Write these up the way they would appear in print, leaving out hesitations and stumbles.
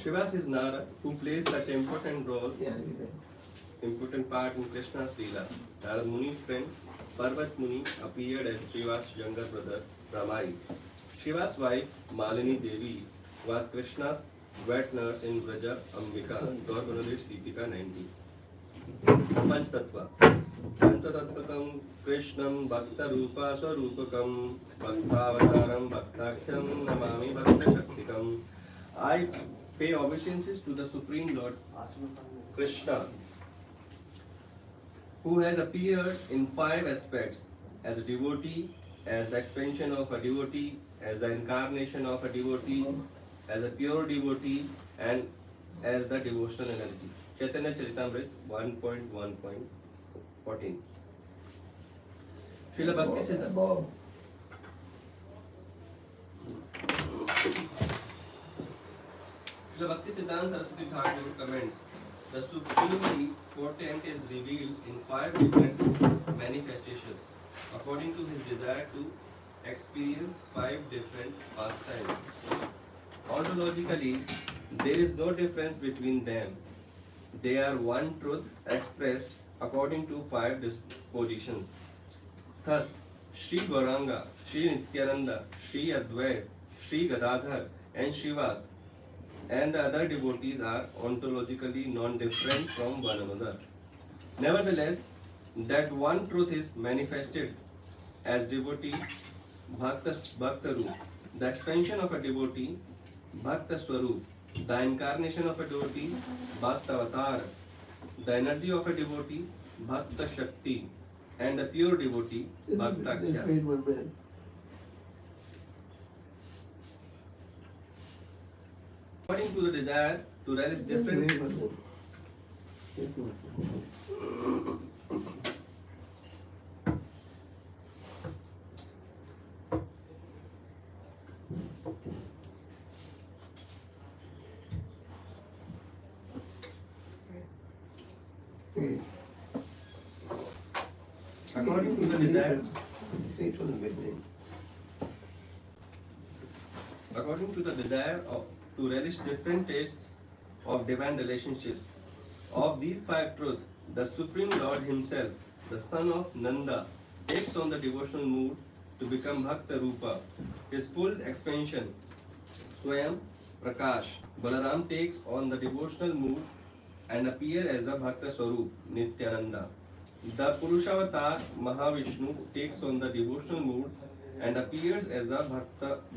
Shivas is Nara, who plays such an important part in Krishna's Leela. Narad Muni's friend, Parvat Muni, appeared as Shiva's younger brother, Ramai. Shiva's wife, Malini Devi, was Krishna's wet nurse in Vraja Ambika, Gaurvanadesh Deepika 90. Panchtattva. Panchatattvam Krishnam Bhakta Rupa Swarupakam Bhaktavataram Bhaktakhyam Namami Bhakta Shaktikam. I pay obeisances to the Supreme Lord Krishna, who has appeared in 5 aspects: as a devotee, as the expansion of a devotee, as the incarnation of a devotee, as a pure devotee, and as the devotional energy. Chaitanya Charitamrita 1.1.14. Srila Bhakti Siddhanta. Srila Bhakti Siddhanta Saraswati Thakur comments, the supremely potent is revealed in 5 different manifestations, according to his desire to experience 5 different pastimes. Ontologically, there is no difference between them. They are one truth expressed according to 5 dispositions. Thus, Sri Gauranga, Sri Nityananda, Sri Advait, Sri Gadadhar, and Shivas and the other devotees are ontologically non-different from one another. Nevertheless, that one truth is manifested as devotee Bhakta Rup, the expansion of a devotee Bhakta Swarup, the incarnation of a devotee Bhakta Avatar, the energy of a devotee Bhakta Shakti, and a pure devotee Bhakta Kya. According to the desire to relish different according to the desire to relish different tastes of divine relationships. Of these 5 truths, the Supreme Lord Himself, the son of Nanda, takes on the devotional mood to become Bhakta Rupa. His full expansion, Swayam Prakash, Balaram takes on the devotional mood and appear as the Bhakta Swarup, Nityananda. The Purushavatar Mahavishnu takes on the devotional mood and appears as the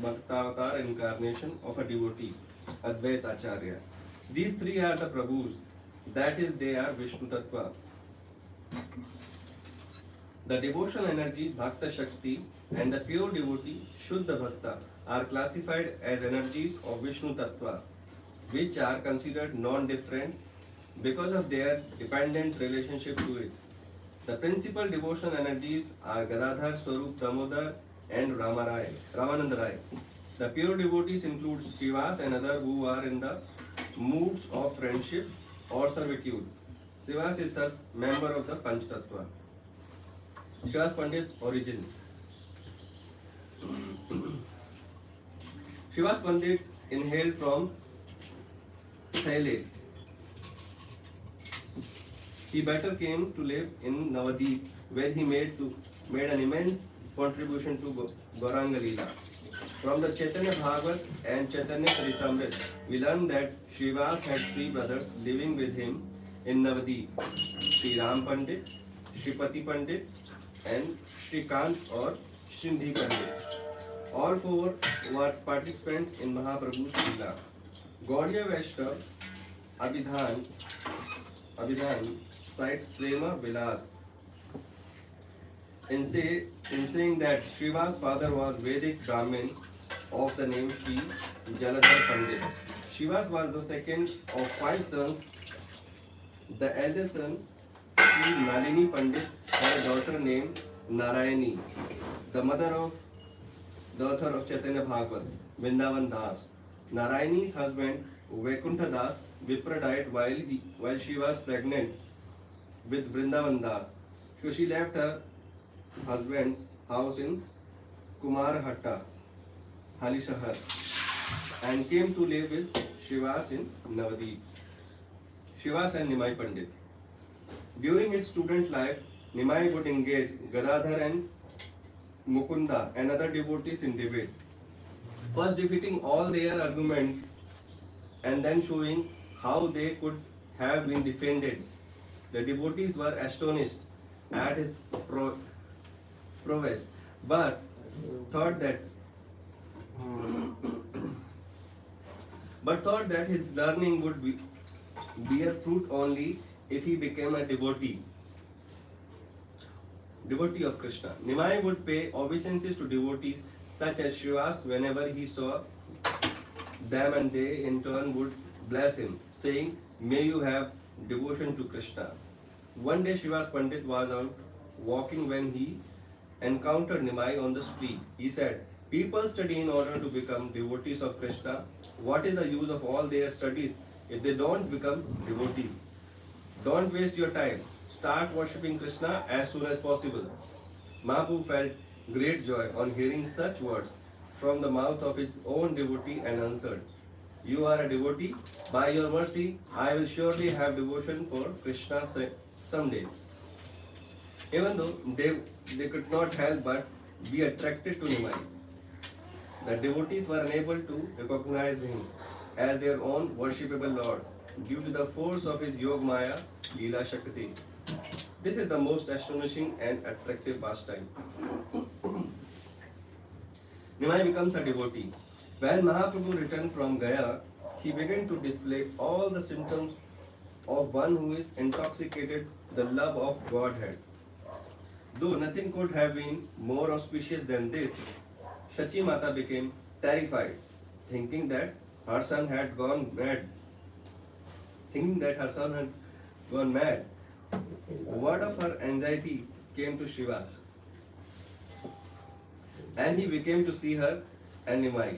Bhaktavatar incarnation of a devotee, Advaita Acharya. These 3 are the Prabhus, that is, they are Vishnu Tattva. The devotional energy Bhakta Shakti and the pure devotee Shuddha Bhakta are classified as energies of Vishnu Tattva, which are considered non-different because of their dependent relationship to it. The principal devotional energies are Gadadhar, Swarup, Damodar, and Ramananda Rai. The pure devotees include Shivas and others who are in the moods of friendship or servitude. Shivas is thus member of the Panch Tattva. Shivas Pandit's origin. Shivas Pandit inhaled from Saile. He better came to live in Navadip, where he made an immense contribution to Gauranga Leela. From the Chaitanya Bhagavat and Chaitanya Charitamrita, we learn that Shivas had 3 brothers living with him in Navadip: Sri Ram Pandit, Shripati Pandit, and Shrikant or Sindhi Pandit. All 4 were participants in Mahaprabhu's Leela. Gaudiya Vaishnava Abhidhan cites Prema Vilas in saying that Shiva's father was Vedic Brahmin of the name Sri Jaladhar Pandit. Shivas was the second of five sons. The eldest son, Sri Nalini Pandit, had a daughter named Narayani, the mother of the author of Chaitanya Bhagavat, Vrindavan Das. Narayani's husband, Vaikuntha Das, Vipra died while she was pregnant with Vrindavan Das. So she left her husband's house in Kumarhatta, Halishahar, and came to live with Shivas in Navadip. Shivas and Nimai Pandit. During his student life, Nimai would engage Gadadhar and Mukunda and other devotees in debate, first defeating all their arguments and then showing how they could have been defended. The devotees were astonished at his prowess, but thought that his learning would bear fruit only if he became a devotee of Krishna. Nimai would pay obeisances to devotees such as Shivas whenever he saw them, and they in turn would bless him, saying, "May you have devotion to Krishna." One day Shivas Pandit was out walking when he encountered Nimai on the street. He said, "People study in order to become devotees of Krishna. What is the use of all their studies if they don't become devotees? Don't waste your time. Start worshipping Krishna as soon as possible." Mahaprabhu felt great joy on hearing such words from the mouth of his own devotee and answered, "You are a devotee. By your mercy, I will surely have devotion for Krishna someday." Even though they could not help but be attracted to Nimai, the devotees were unable to recognize him as their own worshipable Lord due to the force of his Yog Maya Leela Shakti. This is the most astonishing and attractive pastime. Nimai becomes a devotee. When Mahaprabhu returned from Gaya, he began to display all the symptoms of one who is intoxicated with the love of Godhead. Though nothing could have been more auspicious than this, Shachi Mata became terrified, thinking that her son had gone mad. Word of her anxiety came to Shivas, and he became to see her and Nimai.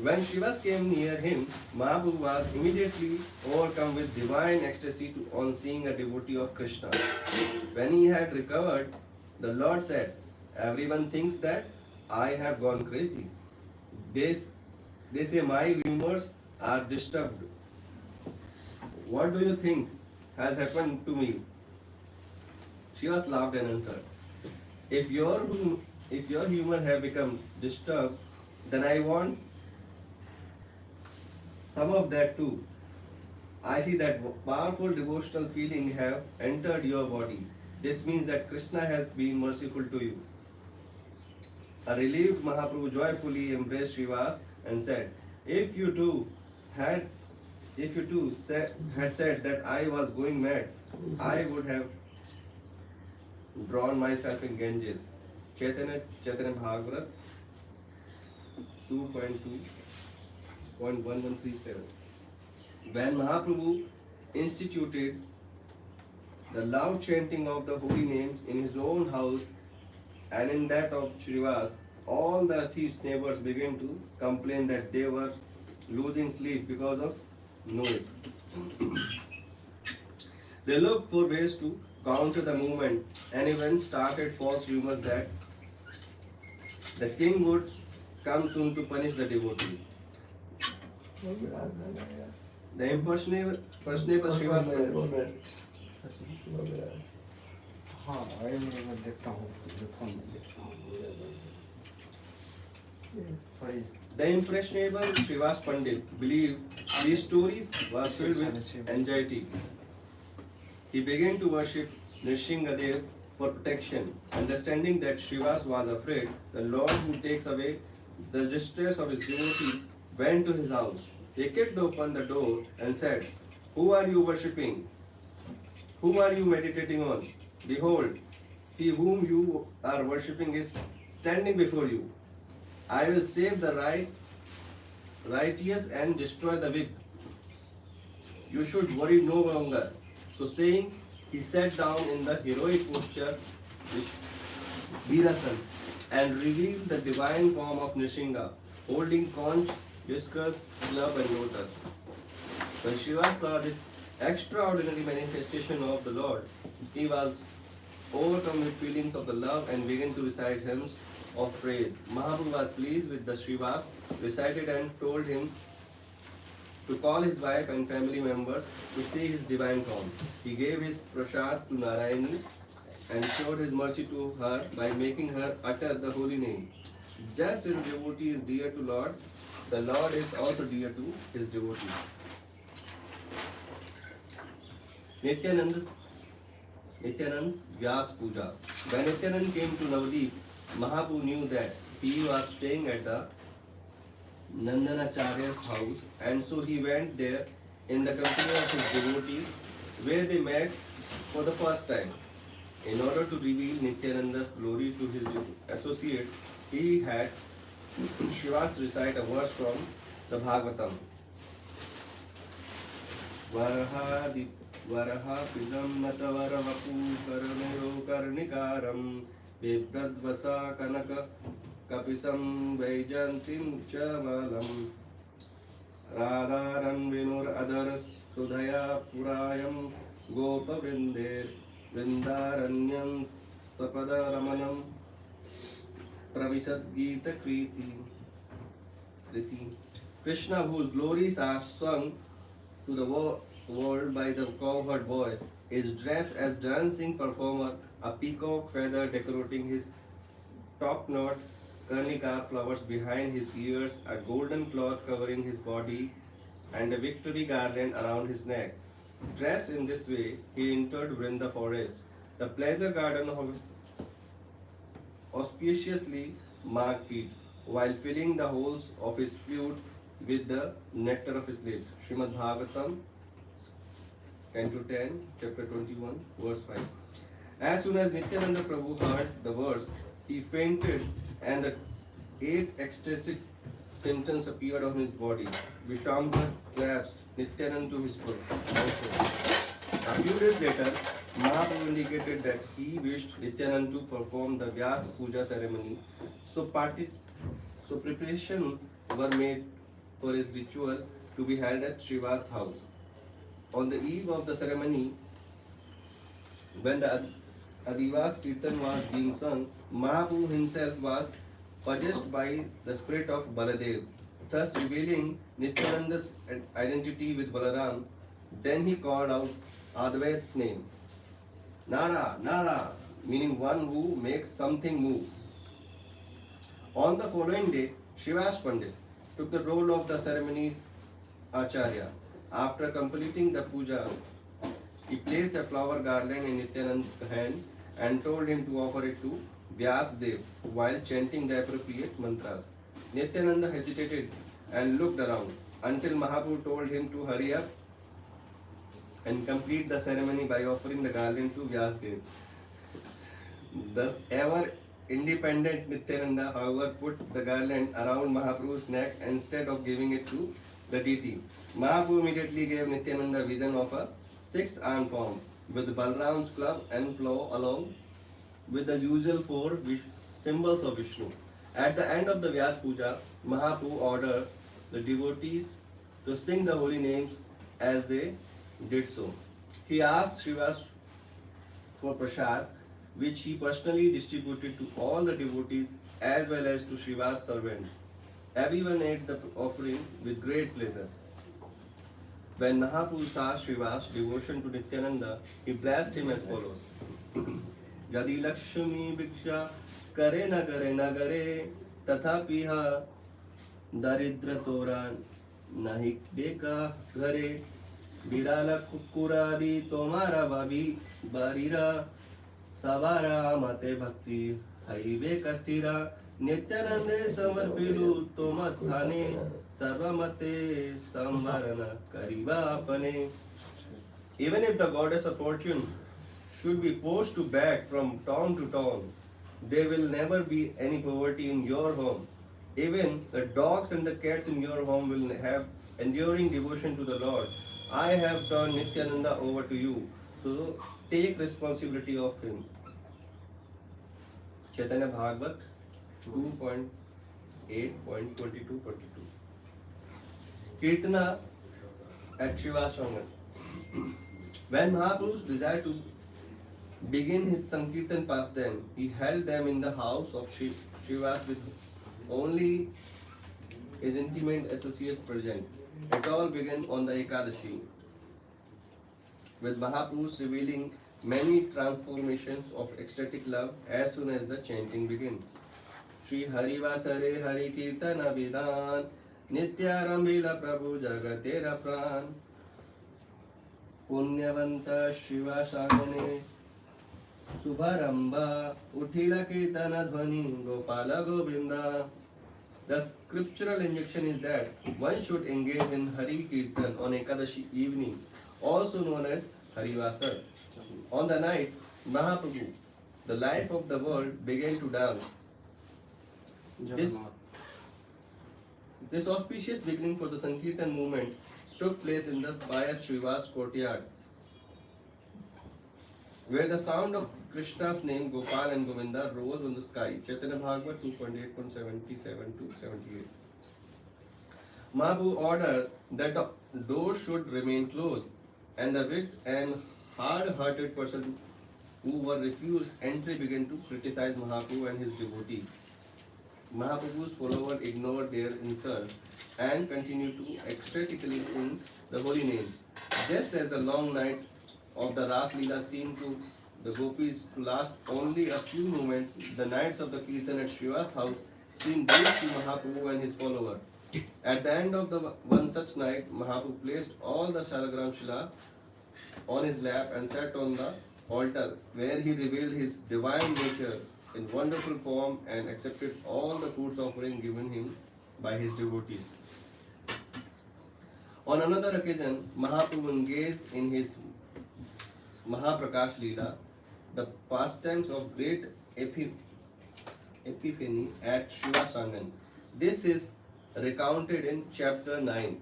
When Shivas came near him, Mahaprabhu was immediately overcome with divine ecstasy on seeing a devotee of Krishna. When he had recovered, the Lord said, "Everyone thinks that I have gone crazy. They say my humors are disturbed. What do you think has happened to me?" Shivas laughed and answered, If your humor have become disturbed, then I want some of that too. I see that powerful devotional feeling have entered your body. This means that Krishna has been merciful to you." A relieved Mahaprabhu joyfully embraced Shivas and said, If you too had said that I was going mad, I would have drowned myself in Ganges." Chaitanya Bhagavat 2.2.1137. When Mahaprabhu instituted the loud chanting of the holy names in his own house and in that of Srivas, all the atheist neighbors began to complain that they were losing sleep because of noise. They looked for ways to counter the movement and even started false rumors that the king would come soon to punish the devotees. The impersonable Srivas The impressionable Srivas Pandit believed these stories were filled with anxiety. He began to worship Nrsingadev for protection. Understanding that Srivas was afraid, the Lord who takes away the distress of his devotees went to his house. He kicked open the door and said, "Who are you worshipping? Whom are you meditating on? Behold, he whom you are worshipping is standing before you." I will save the righteous and destroy the wicked. You should worry no longer. So saying, he sat down in the heroic posture, Virasan, and revealed the divine form of Nishinga, holding conch, discus, club, and lotus. When Shiva saw this extraordinary manifestation of the Lord, he was overcome with feelings of the love and began to recite hymns of praise. Mahaprabhu was pleased with the Shivas recited and told him to call his wife and family members to see his divine form. He gave his prasad to Narayani and showed his mercy to her by making her utter the holy name. Just as a devotee is dear to Lord, the Lord is also dear to his devotee. Nityanand's Vyas Puja. When Nityanand came to Navadip, Mahaprabhu knew that he was staying at the Nandanacharya's house, and so he went there in the company of his devotees, where they met for the first time. In order to reveal Nityananda's glory to his associate, he had Shivas recite a verse from the Bhagavatam. Varahapidam natavarapu karanero karnikaram bibradvasa kanaka kapisam vaijantim chamalam radharan vinur adaras sudhaya purayam gopa vrindaranyam sapada ramanam pravisad gita kriti. Krishna, whose glories are sung to the world by the cowherd voice, is dressed as dancing performer, a peacock feather decorating his top knot, karnika flowers behind his ears, a golden cloth covering his body, and a victory garland around his neck. Dressed in this way, he entered Vrinda forest, the pleasure garden of his auspiciously marked feet, while filling the holes of his flute with the nectar of his lips. Srimad Bhagavatam, Canto 10, Chapter 21, verse 5. As soon as Nityananda Prabhu heard the verse, he fainted, and the 8 ecstatic symptoms appeared on his body. Vishwambhar clasped Nityananda to his foot. A few days later, Mahaprabhu indicated that he wished Nityananda to perform the Vyas Puja ceremony, so preparations were made for his ritual to be held at Shiva's house. On the eve of the ceremony, when the Adivas Kirtan was being sung, Mahaprabhu himself was possessed by the spirit of Baladev, thus revealing Nityananda's identity with Balaram. Then he called out Advait's name, Nara, Nara, meaning one who makes something move. On the following day, Shiva's Pandit took the role of the ceremony's Acharya. After completing the puja, he placed a flower garland in Nityananda's hand and told him to offer it to Vyasdev while chanting the appropriate mantras. Nityananda hesitated and looked around until Mahaprabhu told him to hurry up and complete the ceremony by offering the garland to Vyasdev. The ever independent Nityananda, however, put the garland around Mahaprabhu's neck instead of giving it to the deity. Mahaprabhu immediately gave Nityananda a vision of a 6-armed form with Balram's club and plow along with the usual 4 symbols of Vishnu. At the end of the Vyas Puja, Mahaprabhu ordered the devotees to sing the holy names as they did so. He asked Shiva for prasad, which he personally distributed to all the devotees as well as to Shiva's servants. Everyone ate the offering with great pleasure. When Mahaprabhu saw Shiva's devotion to Nityananda, he blessed him as follows. Yadi Lakshmi Bhiksha Kare Nagare Tathapiha Daridra Toran Nahi Beka Ghare Virala Kukuradi Tomara Babi Barira Savara Mate Bhakti Haive Kastira Nityanande Samarpilu Tomasthane Sarvamate Samvarana Kariva Apane. Even if the goddess of fortune should be forced to beg from town to town, there will never be any poverty in your home. Even the dogs and the cats in your home will have enduring devotion to the Lord. I have turned Nityananda over to you. So take responsibility of him. Chaitanya Bhagavat 2.8.22-22. Kirtana at Shivaswangan. When Mahaprabhu desired to begin his Sankirtan pastime, he held them in the house of Shivas with only his intimate associates present. It all began on the Ekadashi, with Mahaprabhu revealing many transformations of ecstatic love as soon as the chanting began. Shri Harivasare Hari Kirtana Vidan Nityarambila Prabhu Jagatera Pran Punyavanta Shiva Shangane Subharamba Uthila Kirtana Dhvani Gopala Govinda. The scriptural injection is that one should engage in Hari Kirtan on Ekadashi evening, also known as Harivasar. On the night, Mahaprabhu, the life of the world, began to dance. This, this auspicious beginning for the Sankirtan movement took place in the pious Srivas courtyard, where the sound of Krishna's name Gopal and Govinda rose on the sky. Chaitanya Bhagavat 2.8.77-78. Mahaprabhu ordered that the doors should remain closed, and the wicked and hard-hearted person who were refused entry began to criticize Mahaprabhu and his devotees. Mahaprabhu's followers ignored their insult and continued to ecstatically sing the holy name. Just as the long night of the Ras Leela seemed to the gopis to last only a few moments, the nights of the Kirtan at Shiva's house seemed brief to Mahaprabhu and his followers. At the end of the one such night, Mahaprabhu placed all the Shalagram Shila on his lap and sat on the altar, where he revealed his divine nature in wonderful form and accepted all the foods offering given him by his devotees. On another occasion, Mahaprabhu engaged in his Mahaprakash Leela, the pastimes of great Epiphany at Shiva Sangan. This is recounted in chapter 9.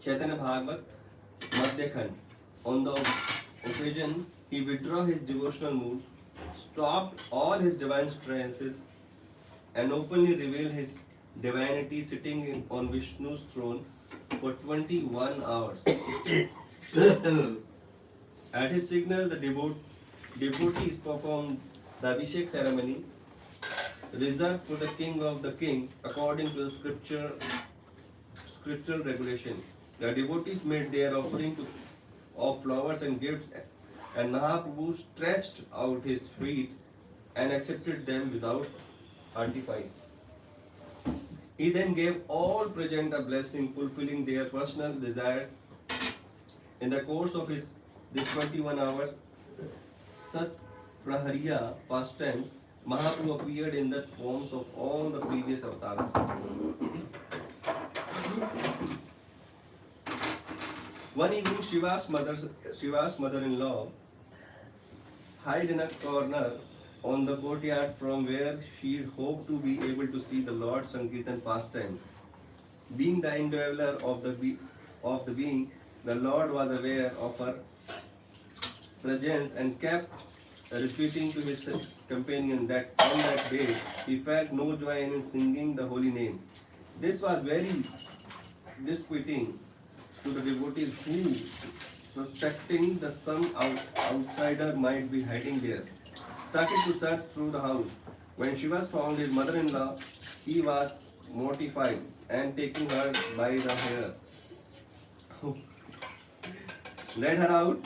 Chaitanya Bhagavat Madhyakhand. On the occasion, he withdrew his devotional mood, stopped all his divine trances, and openly revealed his divinity sitting on Vishnu's throne for 21 hours. At his signal, the devotees performed the Abhishek ceremony reserved for the king of the kings according to the scriptural regulation. The devotees made their offering of flowers and gifts, and Mahaprabhu stretched out his feet and accepted them without artifice. He then gave all present a blessing, fulfilling their personal desires. In the course of this 21 hours Sat Prahariya pastime, Mahaprabhu appeared in the forms of all the previous avatars. One evening, Shiva's mother-in-law hid in a corner on the courtyard from where she hoped to be able to see the Lord's Sankirtan pastime. Being the indweller of the being, the Lord was aware of her presence and kept repeating to his companion that on that day he felt no joy in singing the holy name. This was very disquieting to the devotees who, suspecting that some outsider might be hiding there, started to search through the house. When Shiva found his mother-in-law, he was mortified and taking her by the hair, led her out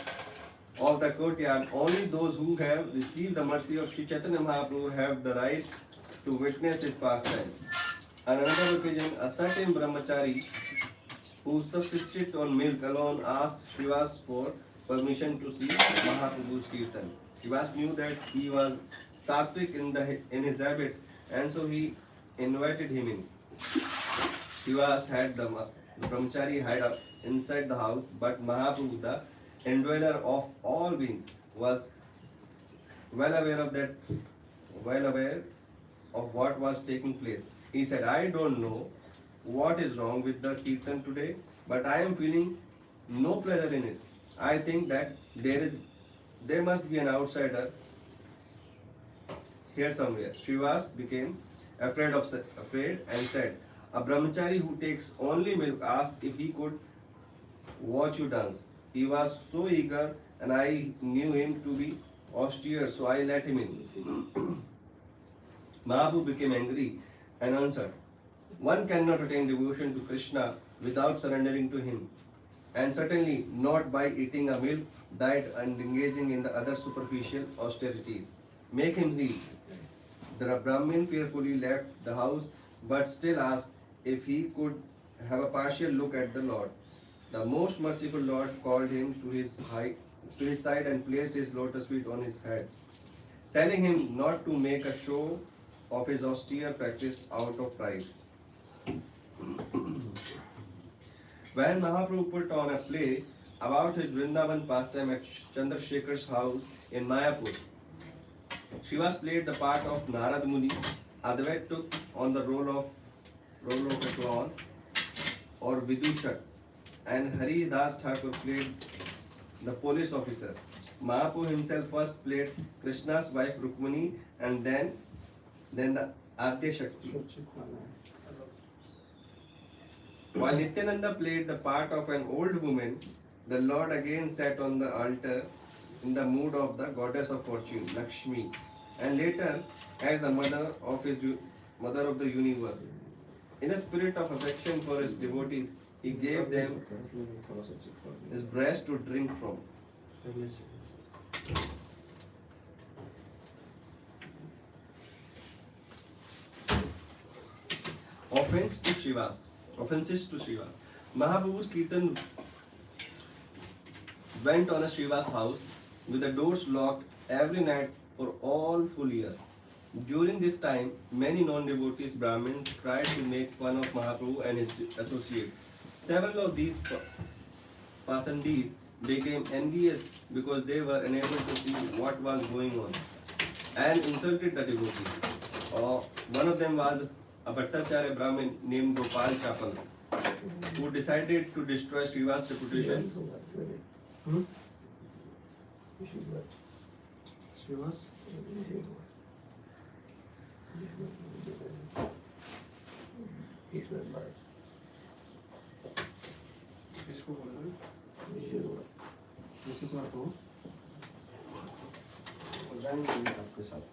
of the courtyard. Only those who have received the mercy of Sri Chaitanya Mahaprabhu have the right to witness his pastime. On another occasion, a certain brahmachari who subsisted on milk alone asked Shivas for permission to see Mahaprabhu's kirtan. Shivas knew that he was sattvic in his habits, and so he invited him in. Shivas had the brahmachari hide up inside the house, but Mahaprabhu, the indweller of all beings, was well aware of what was taking place. He said, I don't know what is wrong with the Kirtan today, but I am feeling no pleasure in it. I think that there must be an outsider here somewhere. Srivas became afraid and said, a brahmachari who takes only milk asked if he could watch you dance. He was so eager and I knew him to be austere, so I let him in. Mahaprabhu became angry and answered, one cannot attain devotion to Krishna without surrendering to him, and certainly not by eating a milk diet and engaging in the other superficial austerities. Make him leave. The Brahmin fearfully left the house but still asked if he could have a partial look at the Lord. The most merciful Lord called him to his side and placed his lotus feet on his head, telling him not to make a show of his austere practice out of pride. When Mahaprabhu put on a play about his Vrindavan pastime at Chandrasekhar's house in Mayapur, Srivas played the part of Narad Muni, Advait took on the role of a clown or Vidushak, and Hari Das Thakur played the police officer. Mahaprabhu himself first played Krishna's wife Rukmani and then the Adya Shakti. While Nityananda played the part of an old woman, the Lord again sat on the altar in the mood of the goddess of fortune, Lakshmi, and later as the mother of the universe. In a spirit of affection for his devotees, he gave them his breast to drink from. Offenses to Srivas. Mahaprabhu's Kirtan went on a Srivas house with the doors locked every night for all full year. During this time, many non-devotees Brahmins tried to make fun of Mahaprabhu and his associates. Several of these pasandis became envious because they were unable to see what was going on and insulted the devotees. One of them was a Bhattacharya Brahmin named Gopal Chapal, who decided to destroy Srivas' reputation. Srivas? किसको बोल रहे हो? किसी को आपको? जाएंगे आपके साथ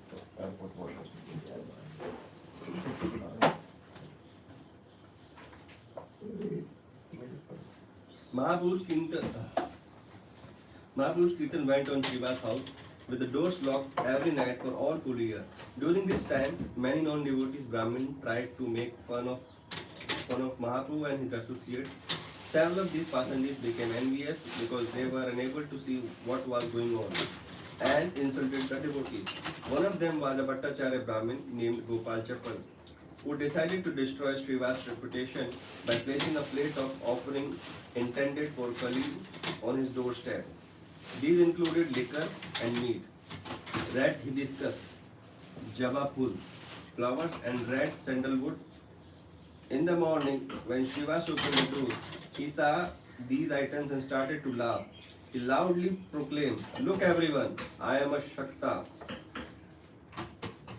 एयरपोर्ट बोल Mahaprabhu's Kirtan went on Shiva's house with the doors locked every night for all full year. During this time, many non-devotees Brahmin tried to make fun of Mahaprabhu and his associates. Several of these passengers became envious because they were unable to see what was going on and insulted the devotees. One of them was a Bhattacharya Brahmin named Gopal Chapal, who decided to destroy Srivas' reputation by placing a plate of offering intended for Kali on his doorstep. These included liquor and meat, red hibiscus, java phul, flowers and red sandalwood. In the morning, when Srivas opened the door, he saw these items and started to laugh. He loudly proclaimed, "Look everyone, I am a Shakta.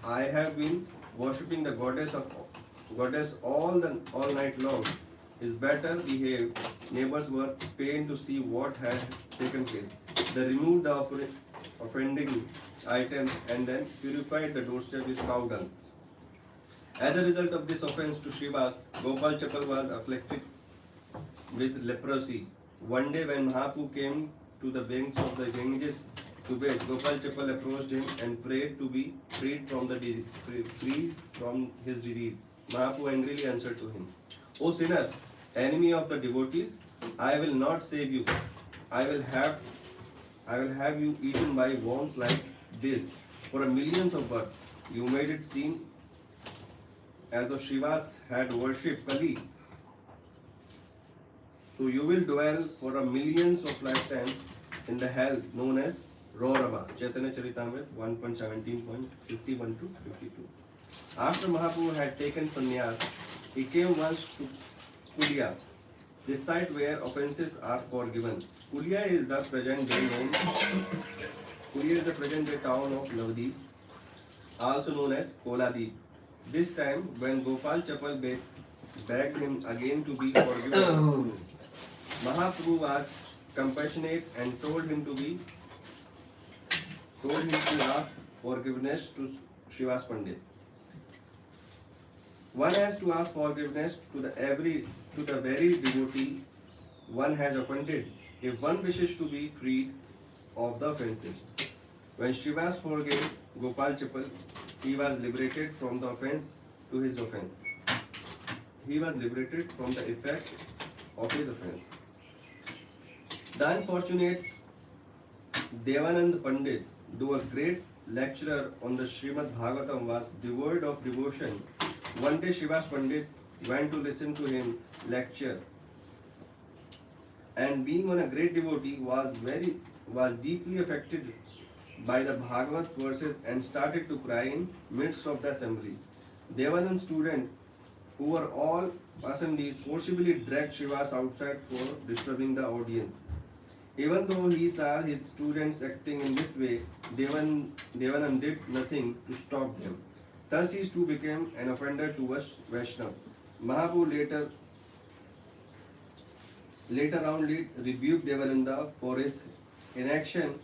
I have been worshipping the goddess all night long." His better behaved neighbors were pained to see what had taken place. They removed the offending items and then purified the doorstep with cow dung. As a result of this offense to Srivas, Gopal Chapal was afflicted with leprosy. One day when Mahaprabhu came to the banks of the Ganges to bathe, Gopal Chapal approached him and prayed to be freed from his disease. Mahaprabhu angrily answered to him, "O sinner, enemy of the devotees, I will not save you. I will have you eaten by worms like this for a millions of births." You made it seem as though Srivas had worshipped Kali. So you will dwell for a millions of lifetimes in the hell known as Raurava. Chaitanya Charitamrita 1.17.51 to 52. After Mahaprabhu had taken sannyas, he came once to Kulia, the site where offences are forgiven. Kulia is the present day known. Kulia is the present day town of Navadip, also known as Koladip. This time, when Gopal Chapal begged him again to be forgiven, Mahaprabhu was compassionate and told him to ask forgiveness to Shivas Pandit. One has to ask forgiveness to the very devotee one has offended if one wishes to be freed of the offences. When Shivas forgave Gopal Chapal, he was liberated from the offense to his offense. He was liberated from the effect of his offense. The unfortunate Devanand Pandit, though a great lecturer on the Srimad Bhagavatam, was devoid of devotion. One day Shivas Pandit went to listen to him lecture, and being on a great devotee was deeply affected by the Bhagavat verses and started to cry in midst of the assembly. Devanand's students, who were all Pasandees, forcibly dragged Shivas outside for disturbing the audience. Even though he saw his students acting in this way, Devanand did nothing to stop them. Thus he too became an offender to Vaishnav. Mahaprabhu later roundly rebuked Devananda for his inaction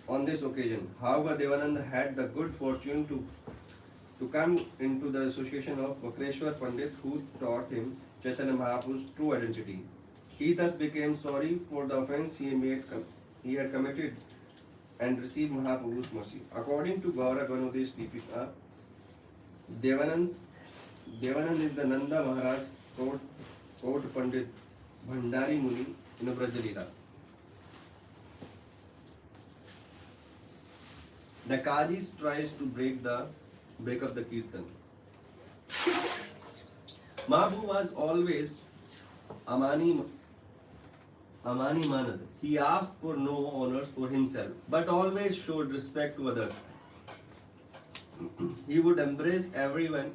on this occasion. However, Devananda had the good fortune to come into the association of Vakreshwar Pandit, who taught him Chaitanya Mahaprabhu's true identity. He thus became sorry for the offense he had committed and received Mahaprabhu's mercy. According to Gaura Ganodesh Deepika, Devanand is the Nanda Maharaj court Pandit Bhandari Muni in Brajalila. The Kajis tries to break up the Kirtan. Mahaprabhu was always Amani Manad. He asked for no honors for himself, but always showed respect to others. He would embrace everyone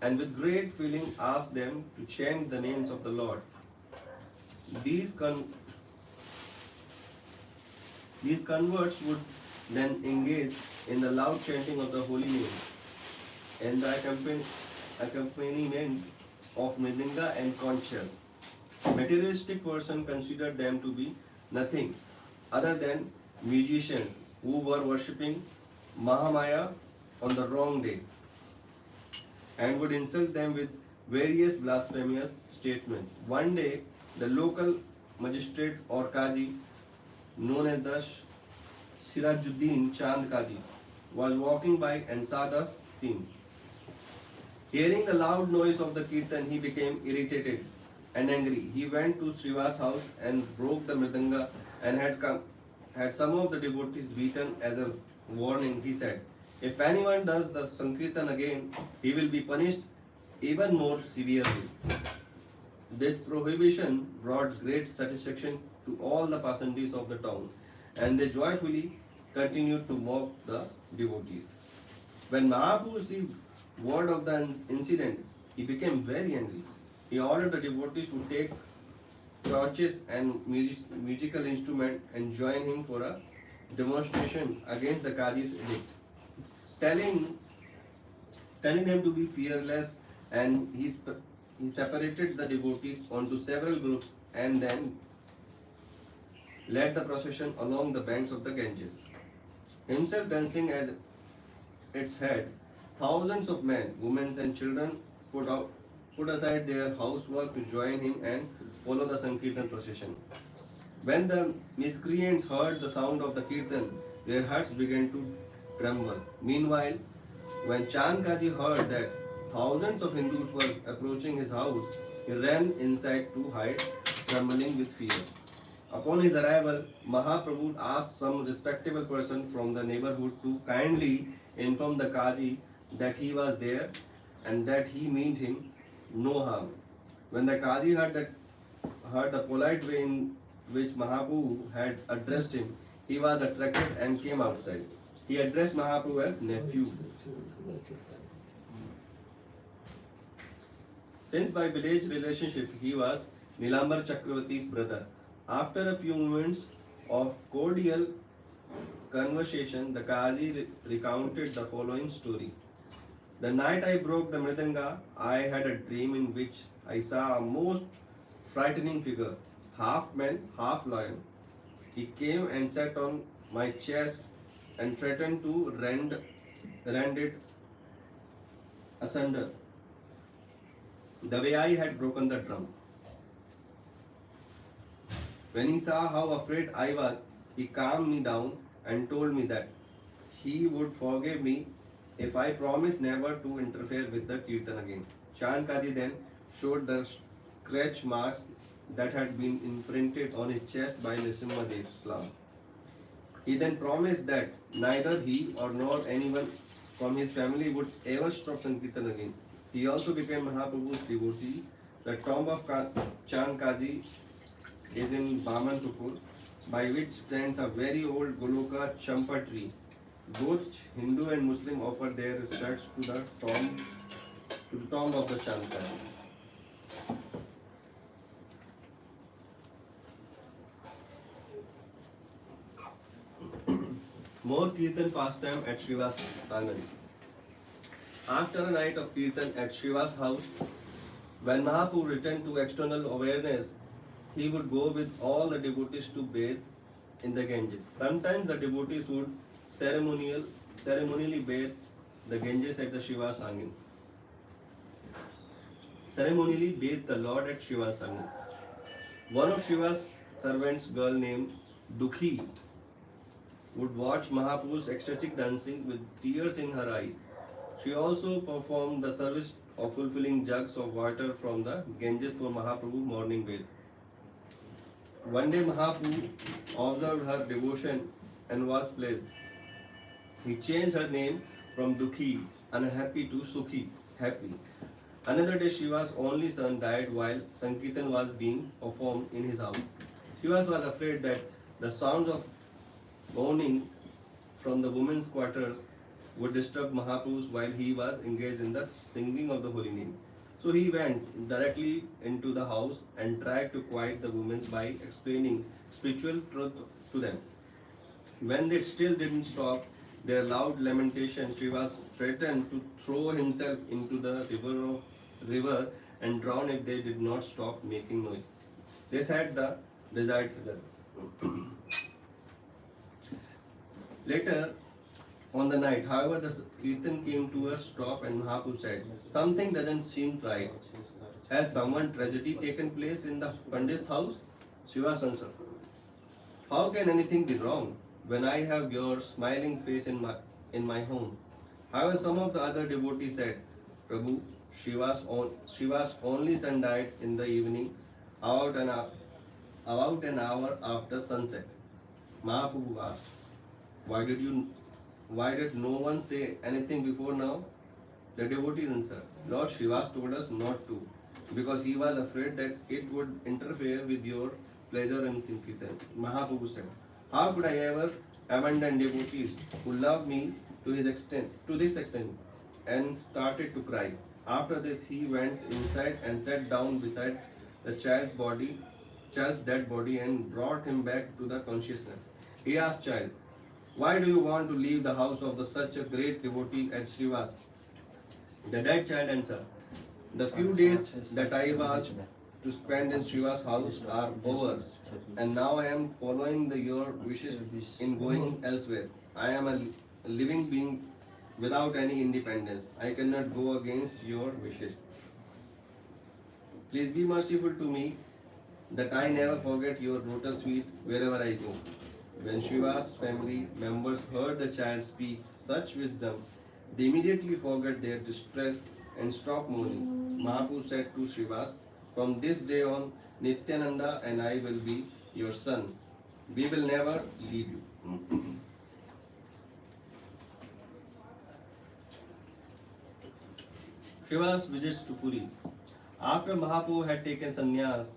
and with great feeling ask them to chant the names of the Lord. These converts would then engage in the loud chanting of the holy name and the accompaniment of mridanga and conchas. Materialistic person considered them to be nothing other than musicians who were worshipping Mahamaya on the wrong day and would insult them with various blasphemous statements. One day, the local magistrate or Kaji, known as the Sirajuddin Chand Kaji, was walking by and saw the scene. Hearing the loud noise of the kirtan, he became irritated and angry. He went to Sriva's house and broke the mridanga and had some of the devotees beaten as a warning. He said, "If anyone does the Sankirtan again, he will be punished even more severely." This prohibition brought great satisfaction to all the Pasandis of the town, and they joyfully continued to mock the devotees. When Mahaprabhu received word of the incident, he became very angry. He ordered the devotees to take torches and musical instruments and join him for a demonstration against the Kaji's edict, telling them to be fearless, and he separated the devotees onto several groups and then led the procession along the banks of the Ganges. Himself dancing at its head, thousands of men, women and children put aside their housework to join him and follow the Sankirtan procession. When the miscreants heard the sound of the Kirtan, their hearts began to tremble. Meanwhile, when Chand Kaji heard that thousands of Hindus were approaching his house, he ran inside to hide, trembling with fear. Upon his arrival, Mahaprabhu asked some respectable person from the neighborhood to kindly inform the Kaji that he was there and that he meant him no harm. When the Kaji heard the polite way in which Mahaprabhu had addressed him, he was attracted and came outside. He addressed Mahaprabhu as nephew. Since by village relationship he was Nilambar Chakravarti's brother. After a few moments of cordial conversation, the Qazi recounted the following story. The night I broke the Mridanga, I had a dream in which I saw a most frightening figure, half man, half lion. He came and sat on my chest and threatened to rend it asunder, the way I had broken the drum. When he saw how afraid I was, he calmed me down and told me that he would forgive me if I promised never to interfere with the kirtan again. Chand Kaji then showed the scratch marks that had been imprinted on his chest by Nrsimha Dev's Islam. He then promised that neither he or nor anyone from his family would ever stop Sankirtan again. He also became Mahaprabhu's devotee. The tomb of Chand Kaji is in Bamanpur, by which stands a very old Goloka Champa tree. Both Hindu and Muslim offer their respects to the tomb of the Chand Kaji. More Kirtan pastime at Shiva's Angan. After a night of Kirtan at Shiva's house, when Mahaprabhu returned to external awareness, he would go with all the devotees to bathe in the Ganges. Sometimes the devotees would ceremonially bathe the Ganges at the Shiva's Angan. Ceremonially bathe the Lord at Shiva's Angan. One of Shiva's servants, girl named Dukhi, would watch Mahaprabhu's ecstatic dancing with tears in her eyes. She also performed the service of fulfilling jugs of water from the Ganges for Mahaprabhu morning bath. One day Mahaprabhu observed her devotion and was pleased. He changed her name from Dukhi, unhappy, to Sukhi, happy. Another day Shiva's only son died while Sankirtan was being performed in his house. Shiva was afraid that the sounds of mourning from the women's quarters would disturb Mahaprabhu while he was engaged in the singing of the holy name. So he went directly into the house and tried to quiet the women by explaining spiritual truth to them. When they still didn't stop their loud lamentation, Shiva threatened to throw himself into the river and drown if they did not stop making noise. This had the desired result. Later on the night, however, the Kirtan came to a stop and Mahaprabhu said, "Something doesn't seem right. Has someone tragedy taken place in the Pandit's house?" Shiva answered, "How can anything be wrong when I have your smiling face in my home?" However, some of the other devotees said, "Prabhu, Shiva's only son died in the evening, about an hour after sunset." Mahaprabhu asked, Why did no one say anything before now?" The devotees answered, "Lord Shiva told us not to, because he was afraid that it would interfere with your pleasure in Sankirtan." Mahaprabhu said, "How could I ever abandon devotees who love me to this extent?" and started to cry. After this, he went inside and sat down beside the child's dead body, and brought him back to the consciousness. He asked child, "Why do you want to leave the house of such a great devotee as Shiva's?" The dead child answered, "The few days that I was to spend in Shiva's house are over, and now I am following your wishes in going elsewhere. I am a living being without any independence. I cannot go against your wishes. Please be merciful to me that I never forget your lotus feet wherever I go." When Shiva's family members heard the child speak such wisdom, they immediately forgot their distress and stopped mourning. Mahaprabhu said to Shiva, "From this day on, Nityananda and I will be your son. We will never leave you." Shiva's visits to Puri. After Mahaprabhu had taken sannyas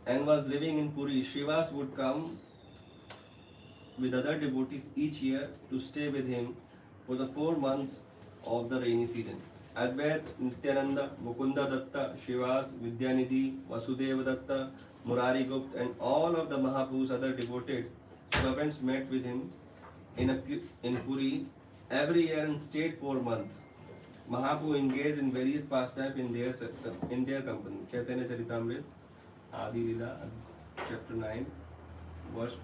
and was living in Puri, Shivas would come with other devotees each year to stay with him for the 4 months of the rainy season. Advait, Nityananda, Mukunda Datta, Shivas, Vidyanidhi, Vasudeva Datta, Murari Gupta, and all of the Mahaprabhu's other devoted servants met with him in Puri every year and stayed for months. Mahaprabhu engaged in various pastimes in their company. Chaitanya Charitamrita, Adi Lila, chapter 9, verse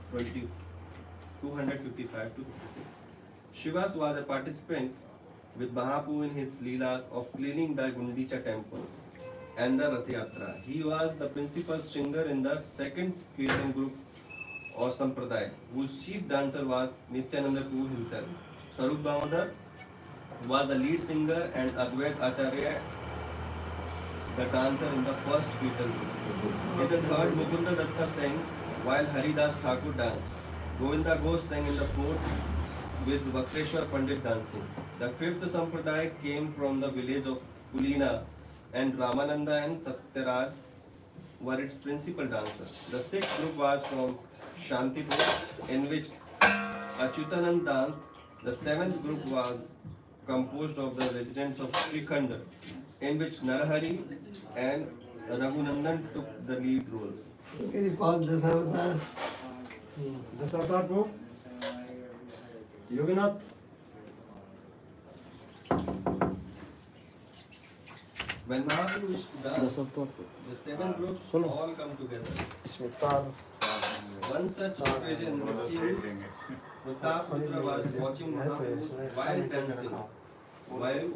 255 to 56. Shivas was a participant with Mahaprabhu in his Leelas of cleaning the Gundicha temple and the Rath Yatra. He was the principal singer in the second Kirtan group or Sampradaya, whose chief dancer was Nityananda Prabhu himself. Swarup Damodar was the lead singer and Advait Acharya the dancer in the first Kirtan group. In the third, Mukunda Datta sang while Haridas Thakur danced. Govinda Ghosh sang in the fourth with Vakreshwar Pandit dancing. The fifth Sampradaya came from the village of Kulina and Ramananda and Satyaraj were its principal dancers. The sixth group was from Shantipur in which Achyutanand danced. The seventh group was composed of the residents of Srikhand in which Narahari and Raghunandan took the lead roles. Can you call this avatar? Dashavatar को Yoginath When Mahaprabhu wished to dance, the seven groups all come together. इसमें तार One such occasion, King Prataprutra was watching Mahaprabhu while dancing, while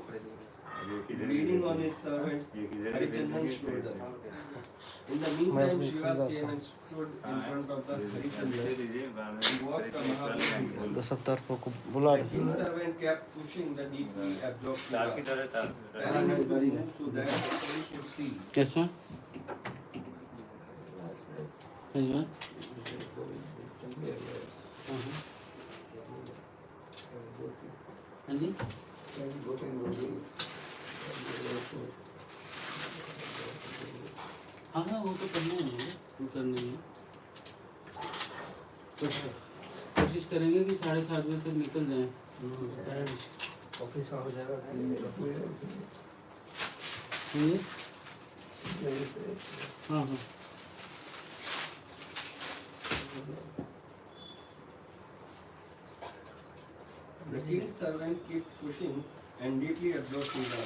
leaning on his servant Harichandan's shoulder. In the meantime, Shivas came and stood in front of the Harichandan. He walked the Mahaprabhu himself. Dashavatar को बुला The king's servant kept pushing the deeply absorbed Shivas, telling him to move so that the king could see. कैसा है हाँ जी हाँ हाँ वो तो करना ही है वो करना ही है कोशिश करेंगे कि 7:30 बजे तक निकल जाएं ऑफिस का हो जाएगा हाँ हाँ The king's servant kept pushing and deeply absorbed Shiva,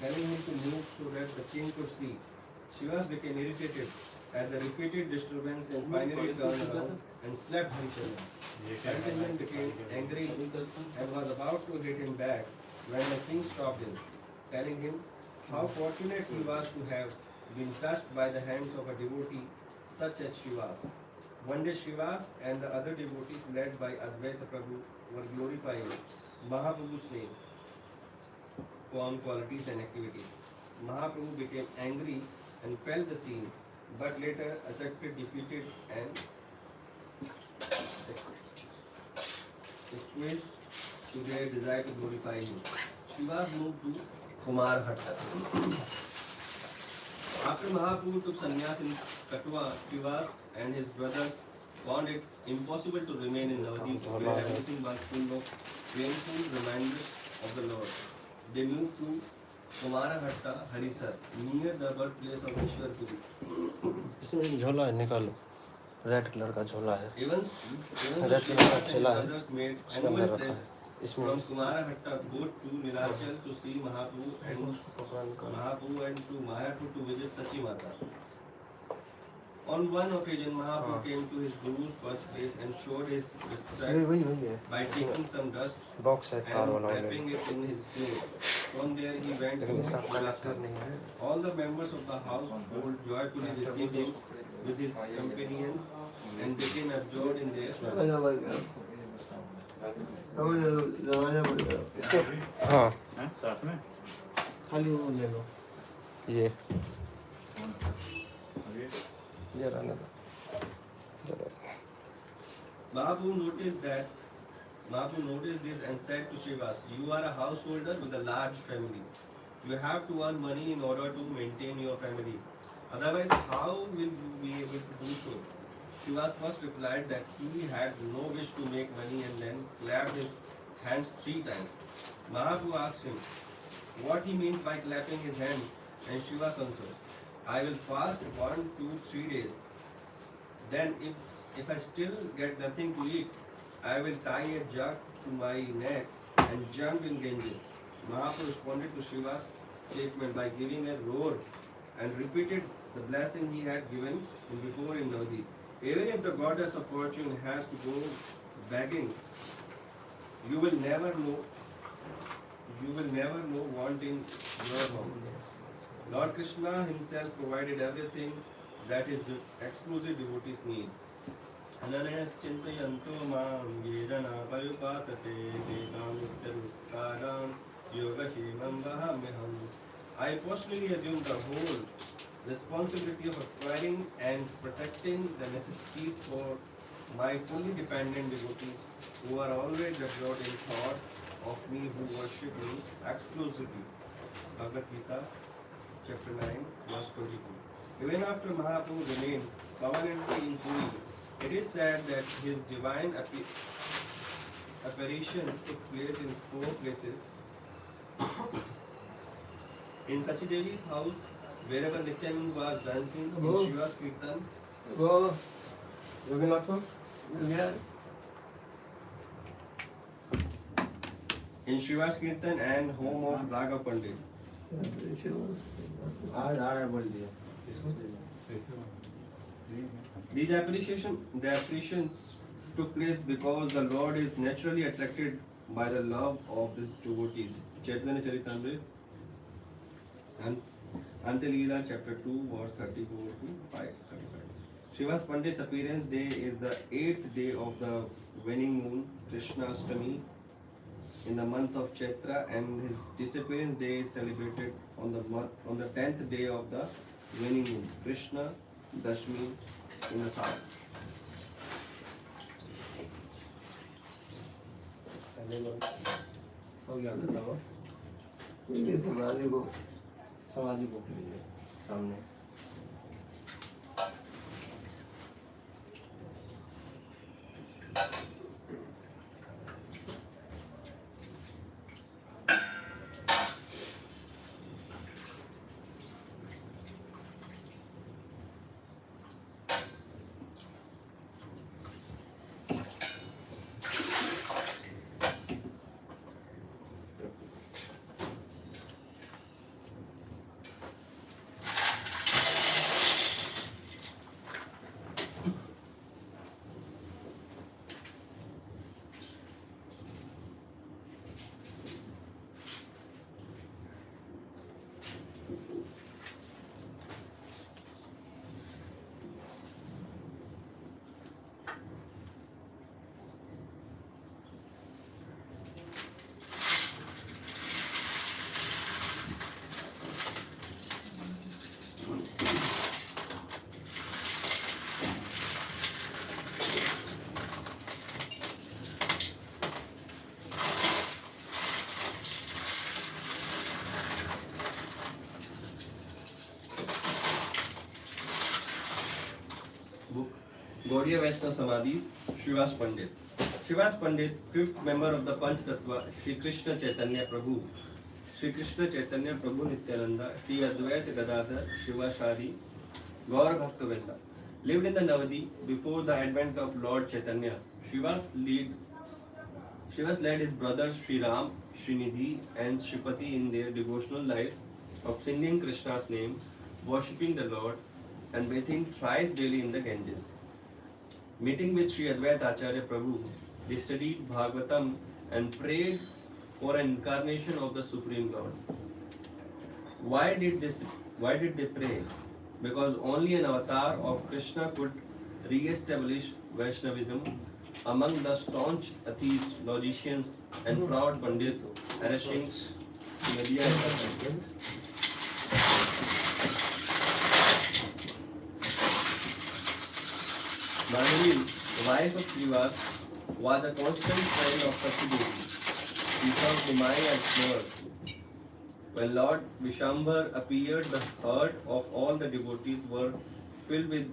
telling him to move so that the king could see. Shivas became irritated at the repeated disturbance and finally turned around and slapped Harichandan. Harichandan became angry and was about to hit him back when the king stopped him, telling him how fortunate he was to have been touched by the hands of a devotee such as Shivas. One day Shivas and the other devotees led by Advaita Prabhu were glorifying Mahaprabhu's name, form, qualities and activities. Mahaprabhu became angry and felt the scene, but later accepted defeated and expressed to their desire to glorify him. Shivas moved to Kumar Hatta. After Mahaprabhu took sannyas in Katwa, Shivas and his brothers found it impossible to remain in Navadip where everything was full of painful reminders of the Lord. They moved to Kumarahatta, Harisar, near the birthplace of Ishwar Puri. इसमें एक झोला है निकालो red colour का झोला है Even red Shivas colour का and his थैला है brothers made उसके अंदर annual रखा trips है इसमें from Kumarahatta both to Nilachal to see Mahaprabhu and to Mayapur to visit Sachi Mata. On one occasion, Mahaprabhu came to his guru's birthplace and showed his respect वही वही है by taking some dust box है तार and वाला wrapping it in his clothes. From there, he went to लेकिन इसका Shiva's connector नहीं है All the members of the household joyfully received him with his companions and became absorbed in their service. राजा बन गया राजा बन गया इसको हाँ साथ में खाली वो ले लो ये रहने दो Mahaprabhu noticed this and said to Shivas, "You are a householder with a large family. You have to earn money in order to maintain your family. Otherwise, how will you be able to do so?" Shivas first replied that he had no wish to make money and then clapped his hands 3 times. Mahaprabhu asked him, what he meant by clapping his hand, and Shiva answered, I will fast 1, 2, 3 days. Then, if I still get nothing to eat, I will tie a jug to my neck and jump in Ganges. Mahaprabhu responded to Shiva's statement by giving a roar and repeated the blessing he had given him before in Navadip. Even if the goddess of fortune has to go begging, you will never know want in your home. Lord Krishna himself provided everything that his exclusive devotees need. Ananayaschintayanto mam yedana parupasate tesam uttarutkaram yogashemam vahamyaham. I personally assume the whole responsibility of acquiring and protecting the necessities for my fully dependent devotees who are always absorbed in thoughts of me, who worship me exclusively. Bhagavad Gita, chapter 9, verse 22. Even after Mahaprabhu remained permanently in Puri, it is said that his divine apparitions took place in 4 places. In Sachidevi's house, wherever Nityanand was dancing in Shiva's Kirtan. वो Yoginatha? क्या In Shiva's Kirtan and home of Raghav Pandit. These appreciations took place because the Lord is naturally attracted by the love of his devotees. Chaitanya Charitamrita and Antilila chapter 2 verse 34 to 35. Shiva's Pandit's appearance day is the 8th day of the waning moon, Krishna Ashtami, in the month of Chaitra, and his disappearance day is celebrated on the 10th day of the waning moon, Krishna Dashmi, in the south. हो गया बताओ ये तुम्हारे को समाधि book लीजिए सामने Gaudiya Vaishnava Samadhis, Shiva's Pandit. Shiva's Pandit, 5th member of the Panch Tattva, Shri Krishna Chaitanya Prabhu. Shri Krishna Chaitanya Prabhu Nityananda, Shri Advaita Gadadhar, Shiva Shari, Gaur Bhaktavinda. Lived in the Navadi before the advent of Lord Chaitanya. Shiva's led his brothers Shri Ram, Srinidhi and Shripati in their devotional lives of singing Krishna's name, worshipping the Lord and bathing thrice daily in the Ganges. Meeting with Sri Advaita Acharya Prabhu, they studied Bhagavatam and prayed for an incarnation of the Supreme Lord. Why did they pray? Because only an avatar of Krishna could re-establish Vaishnavism among the staunch atheist logicians and proud pandits harassing Media. Manali, wife of Srivas, was a constant friend of Satyadevi. She served Nimai and Flowers. When Lord Vishambhar appeared, the heart of all the devotees were filled with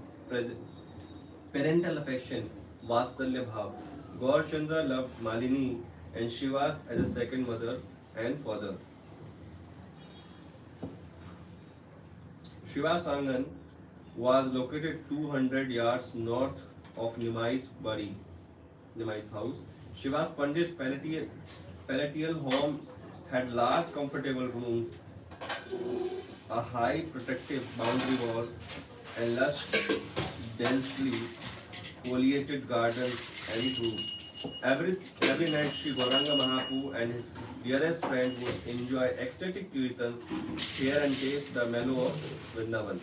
parental affection, Vatsalya Bhav. Gaur Chandra loved Malini and Shivas as a second mother and father. Shiva's Angan was located 200 yards north of Nimai's house. Shiva's Pandit's palatial home had large comfortable rooms, a high protective boundary wall, and lush, densely foliated gardens and groves. Every night Sri Gauranga Mahapu and his dearest friend would enjoy ecstatic kirtans, hear and taste the mellow of Vrindavan.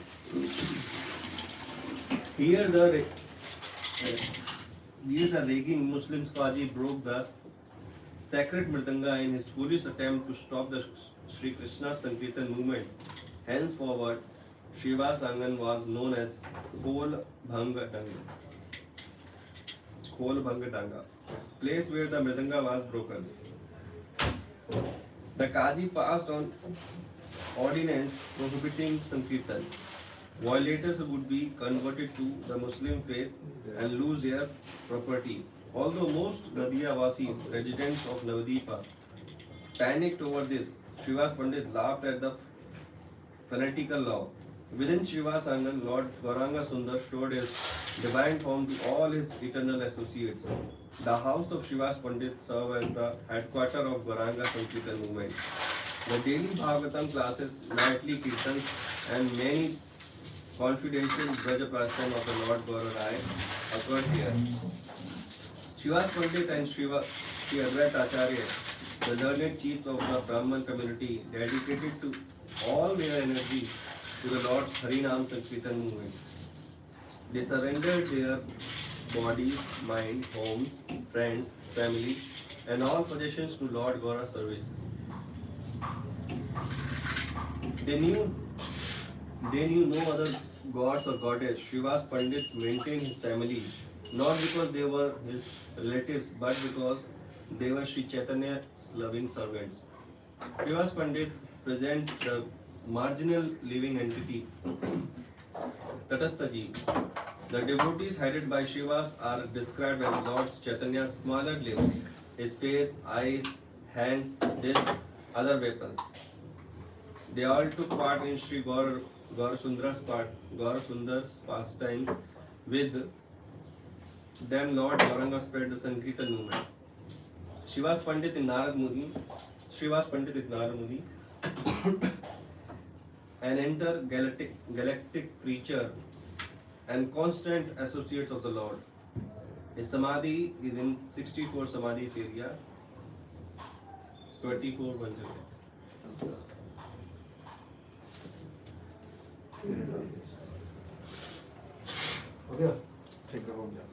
Here the raging Muslim Qazi broke the sacred Mridanga in his foolish attempt to stop the Sri Krishna Sankirtan movement. Henceforward, Shiva's Angan was known as Khol Bhanga Danga, place where the Mridanga was broken. The Qazi passed on ordinance prohibiting Sankirtan. Violators would be converted to the Muslim faith and lose their property. Although most Nadia Vasis, residents of Navadipa, panicked over this, Shiva's Pandit laughed at the fanatical law. Within Shiva's Angan, Lord Gauranga Sundar showed his divine form to all his eternal associates. The house of Shiva's Pandit served as the headquarters of Gauranga Sankirtan movement. The daily Bhagavatam classes, nightly kirtans, and many confidential Brajaprastham of the Lord Gaurarai occurred here. Shiva's Pandit and Sri Advaita Acharya, the learned chiefs of the Brahman community, dedicated to all their energy to the Lord's Harinam Sankirtan movement. They surrendered their bodies, mind, homes, friends, family, and all possessions to Lord Gaura's service. They knew no other gods or goddess. Shiva's Pandit maintained his family, not because they were his relatives, but because they were Sri Chaitanya's loving servants. Shiva's Pandit presents the marginal living entity, Tatastha Jeev. The devotees headed by Shivas are described as Lord Chaitanya's smaller limbs, his face, eyes, hands, disc, other weapons. They all took part in Sri Gaurasundar's pastime. With them, Lord Gauranga spread the Sankirtan movement. Shiva's Pandit is Narad Muni, an intergalactic preacher and constant associates of the Lord. His Samadhi is in 64 Samadhis area, 2410. हो गया ठीक है हो गया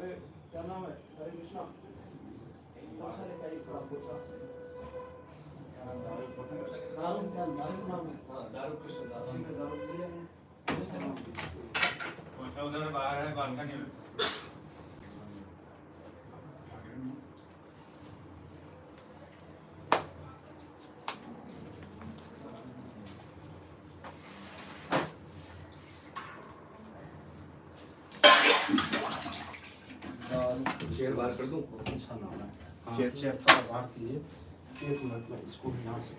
अरे क्या नाम है? हरे कृष्णा। कौन सा लेकर आई थोड़ा पूछा? दारू नाम है। हाँ, दारू कृष्ण दास। दारू लिया है। उधर बाहर है बालकनी में। शेयर बाहर कर दूं? अच्छा नाम है। चेक थोड़ा बाहर कीजिए। 1 मिनट में इसको भी यहाँ से।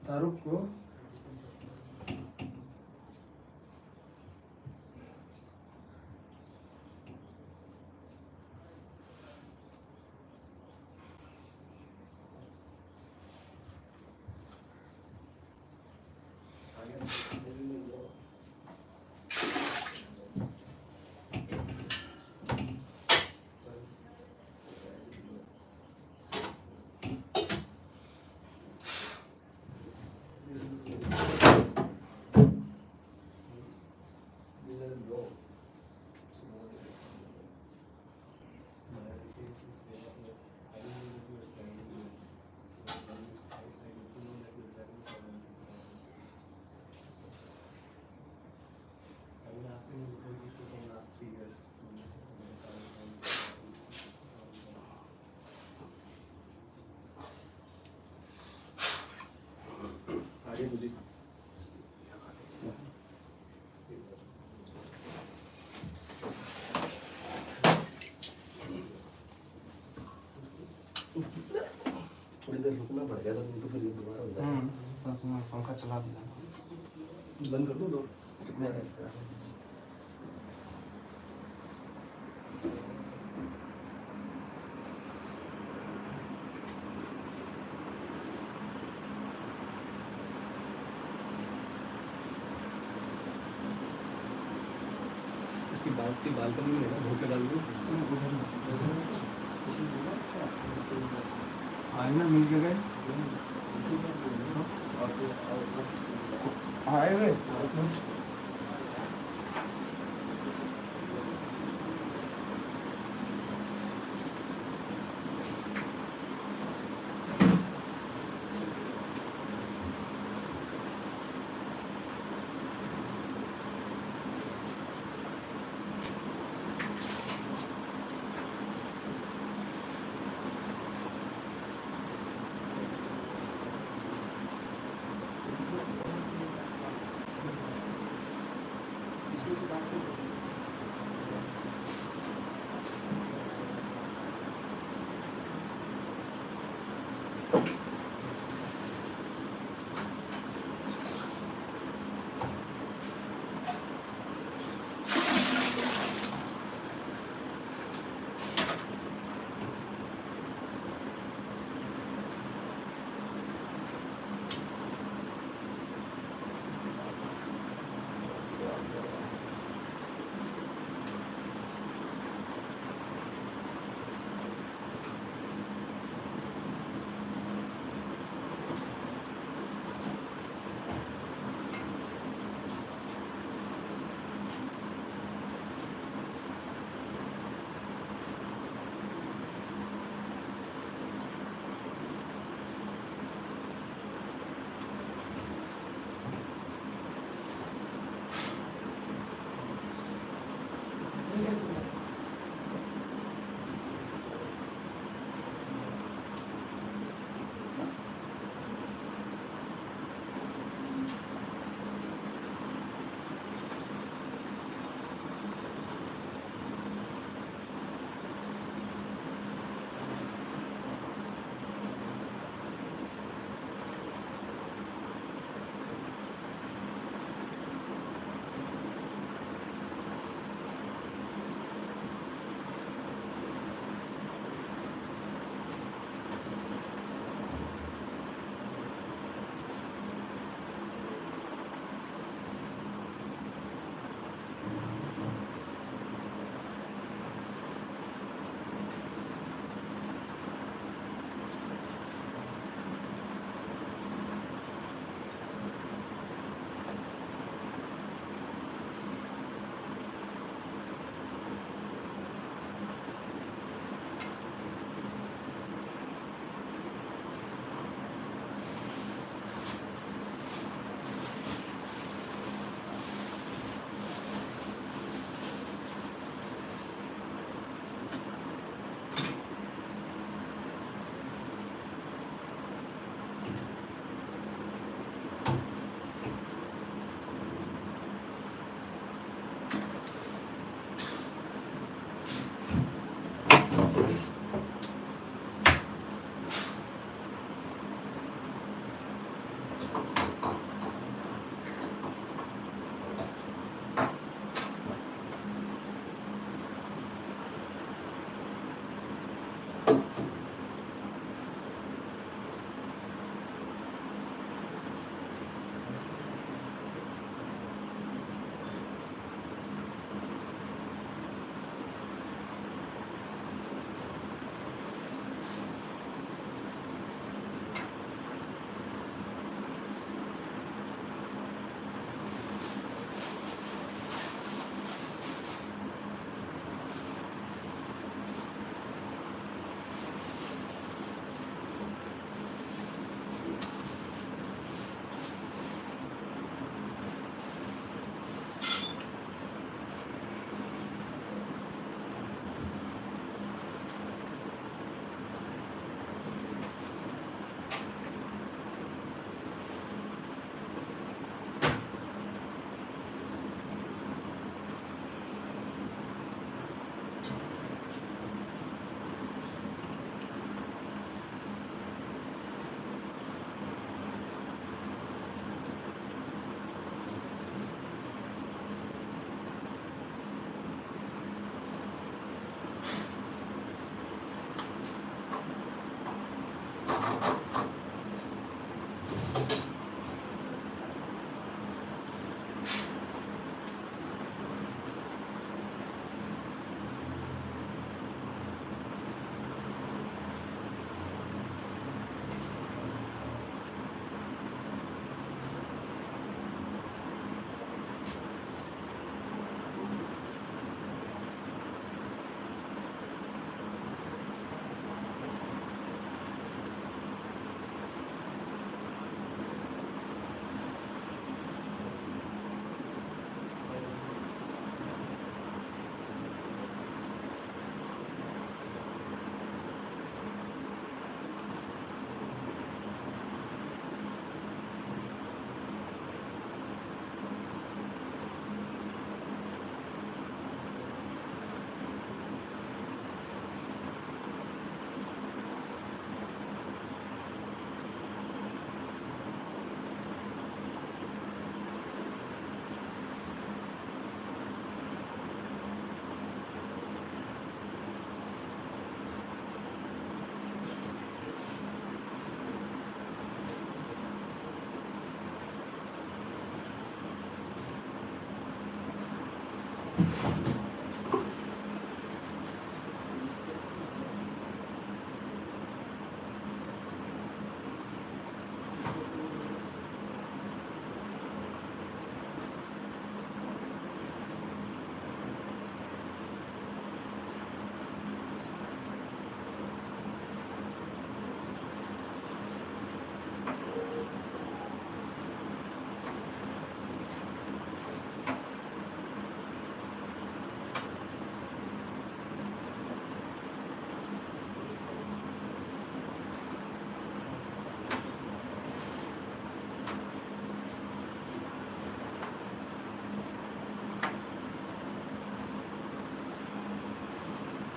दारू को आगे मुझे थोड़ी देर रुकना पड़ेगा तो फिर ये दोबारा हो जाएगा। पंखा चला दिया। बंद कर दो डोर। कितने इसकी बालकनी में ना धोखे डाल दो। आए ना मिल के गए। आए हुए इसमें से बात करो।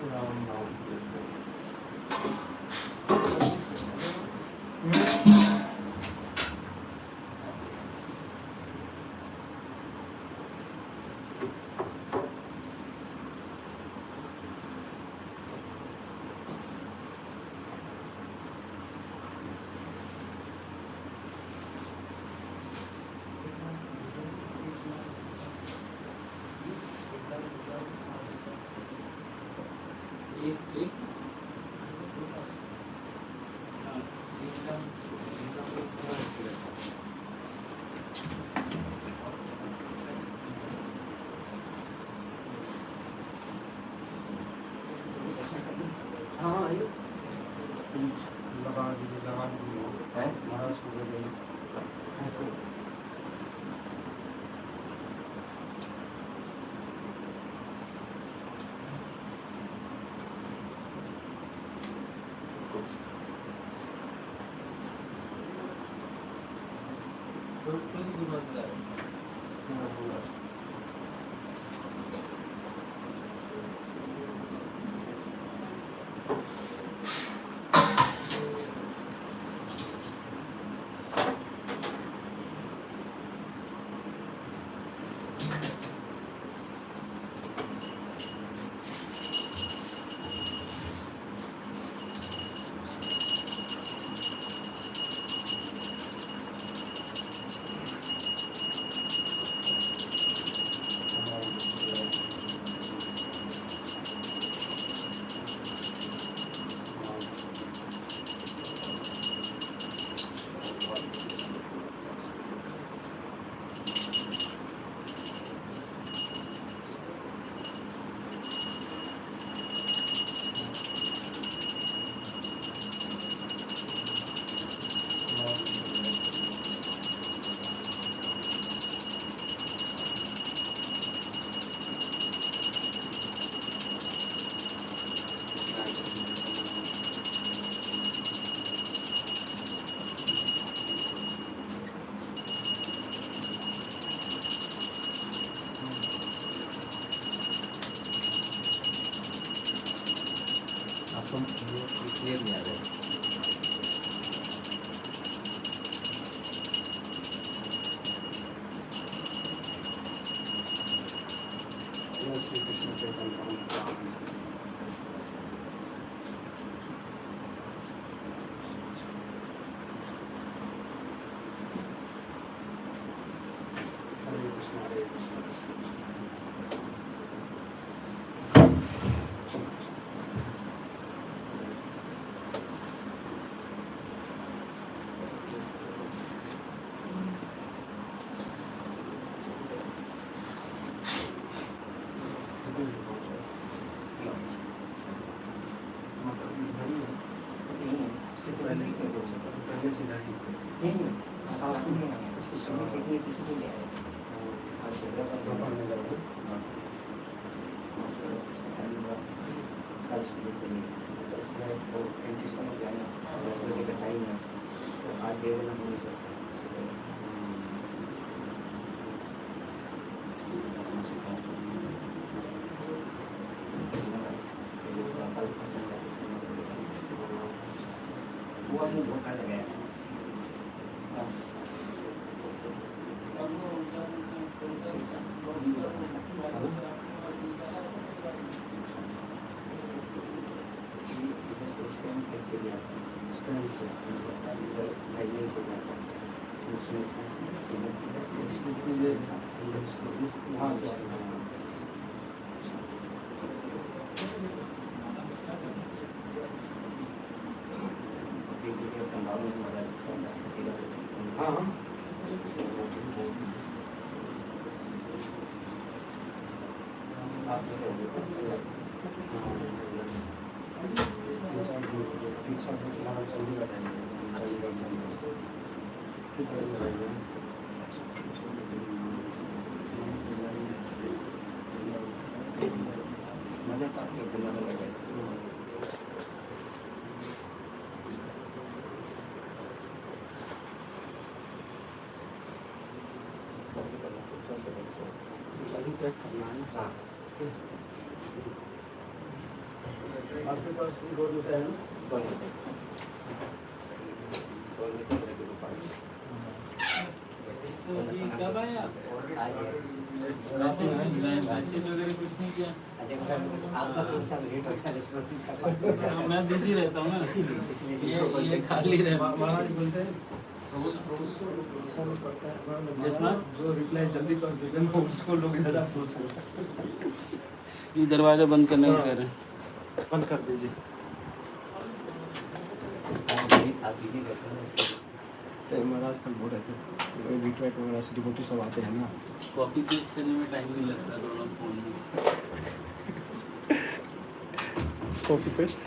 राम राम एक हाँ आइए लगा दीजिए हैं? महाराज को दे देंगे आपको क्लियर नहीं आ रहा है। जय श्री कृष्ण चैतन्य हरे कृष्ण हरे कृष्ण कृष्ण कृष्ण पहले सीधा ही नहीं साथ में आया उसको समझ एक किसी को ले आया आज पढ़ने लगे कल स्कूल के लिए तो उसमें वो डेंटिस्ट में जाना दस बजे का टाइम है तो आज दे देना हो नहीं सकता थोड़ा कल पसंद है वो अपने धोखा लगाया स्पेन से लिया स्पेन से थाईलैंड से लिया हाँ संभावना नहीं लगा सकेगा हाँ आप तीन साल तक हमारा चंडीगढ़ है मजा काफी बुला लगा पैक करना है हाँ आपके पास रोड होता है ना? तो जी कब आए आप? मैसेज वगैरह कुछ नहीं किया? आपका थोड़ा सा लेट होता है रिस्पॉन्स मैं बिजी रहता हूँ ना, ये खाली रहता हूँ। महाराज बोलते हैं रोज रोज फॉलो करता है Yes, ma'am. जो रिप्लाई जल्दी कर देते हैं उसको लोग ज़्यादा सोच रहे हैं। ये दरवाजा बंद करने को कह रहे हैं। बंद कर दीजिए। आप बिजी रहते हैं तो महाराज कल बोल रहे थे वीटवेट वगैरह से डिवोटी सब आते हैं ना। कॉपी पेस्ट करने में टाइम नहीं लगता दोनों फोन में। कॉपी पेस्ट